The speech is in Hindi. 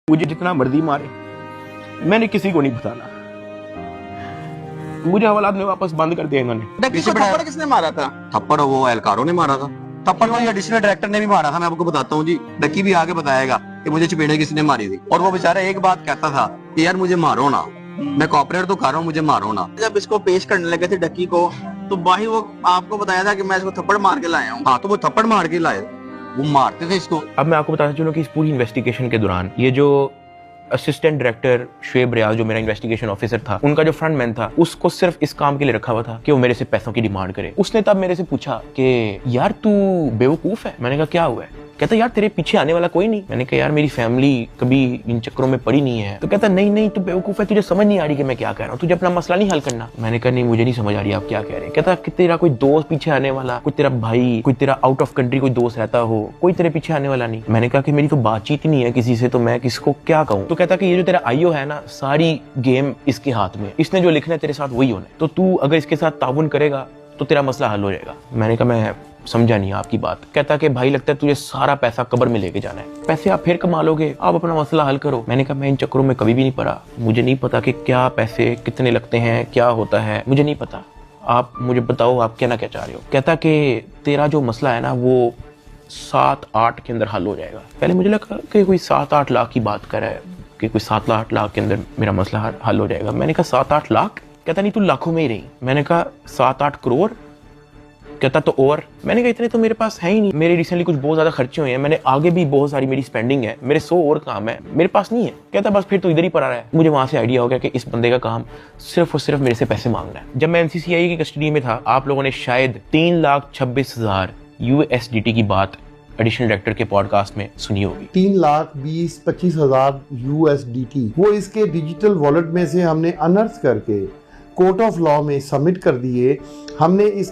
मुझे जितना मर्जी मारे, मैंने किसी को नहीं बताना। मुझे हवालात में वापस बंद कर दिया इन्होंने। थप्पड़ किसने मारा था? थप्पड़ वो एहलकारों ने मारा था। थप्पड़ वो एडिशनल डायरेक्टर ने भी मारा था। मैं आपको बताता हूँ जी, डक्की भी आगे बताएगा कि मुझे चपेड़े किसने मारी थी। और वो बेचारा एक बात कहता था कि यार मुझे मारो ना, मैं कॉपरेट तो कर रहा हूँ, मुझे मारो ना। जब इसको पेश करने लगे थे डक्की को, तो भाई वो आपको बताया था कि मैं इसको थप्पड़ मार के लाया हूँ। हाँ, तो वो थप्पड़ मार के लाए, वो मारते थे इसको। अब मैं आपको बताना चाहूँ कि इस पूरी इन्वेस्टिगेशन के दौरान ये जो असिस्टेंट डायरेक्टर शुएब रियाज, जो मेरा इन्वेस्टिगेशन ऑफिसर था, उनका जो फ्रंटमैन था, उसको सिर्फ इस काम के लिए रखा हुआ था कि वो मेरे से पैसों की डिमांड करे। उसने तब मेरे से पूछा कि यार तू बेवकूफ है। मैंने कहा क्या हुआ है? कहता यार तेरे पीछे आने वाला कोई नहीं। मैंने कहा यार मेरी फैमिली कभी इन चक्करों में पड़ी नहीं है। तो कहता नहीं तू बेवकूफ है, तुझे समझ नहीं आ रही कि मैं क्या कह रहा हूँ, तुझे अपना मसला नहीं हल करना। मैंने कहा नहीं, मुझे नहीं समझ आ रही आप क्या कह रहे हैं। कहता कि तेरा कोई दोस्त पीछे आने वाला, कोई तेरा भाई, कोई तेरा आउट ऑफ कंट्री कोई दोस्त रहता हो, कोई तेरे पीछे आने वाला नहीं। मैंने कहा कि मेरी तो बातचीत ही नहीं है किसी से, तो मैं किसको क्या कहूँ। तो कहता कि ये जो तेरा आईओ है ना, सारी गेम इसके हाथ में, इसने जो लिखना है तेरे साथ वही होना है, तो तू अगर इसके साथ ताउन करेगा तो तेरा मसला हल हो जाएगा। मैंने कहा मैं समझा नहीं आपकी बात। कहता कि भाई लगता है तुझे सारा पैसा कब्र में लेके जाना है, पैसे आप फिर कमा लोगे, आप अपना मसला हल करो। मैंने कहा मैं इन चक्करों में कभी भी नहीं पड़ा, मुझे नहीं पता कि क्या पैसे कितने लगते हैं, क्या होता है, मुझे नहीं पता। आप मुझे बताओ आप कहना क्या चाह रहे हो। कहता कि तेरा जो मसला है ना वो 7-8 के अंदर हल हो जाएगा। पहले मुझे लगा कि कोई 7-8 लाख की बात कर रहा है कि कोई 7-8 लाख के अंदर मेरा मसला हल हो जाएगा। मैंने कहा 7-8 लाख? कहता नहीं तू लाखों में ही रही। मैंने कहा 7-8 करोड़? कहता तो और। मैंने कहा इतने तो मेरे पास है ही नहीं, मेरे रिसेंटली कुछ बहुत ज्यादा खर्चे हुए हैं, मैंने आगे भी बहुत सारी मेरी स्पेंडिंग है, मेरे 100 और काम है, मेरे पास नहीं है। कहता बस फिर तो इधर ही पड़ा रहा है। मुझे वहां से आइडिया हो गया कि इस बंदे का काम सिर्फ और सिर्फ मेरे से पैसे मांगना है। जब मैं एनसीसीआई की कस्टडी में था, आप लोगों ने शायद 3,26,000 USDT की बात एडिशनल डायरेक्टर के पॉडकास्ट में सुनी होगी। 3,20,25,000 USDT वो इसके डिजिटल वॉलेट में से हमने अनर्थ करके कोर्ट ऑफ लॉ में सबमिट कर दिए। हमने इस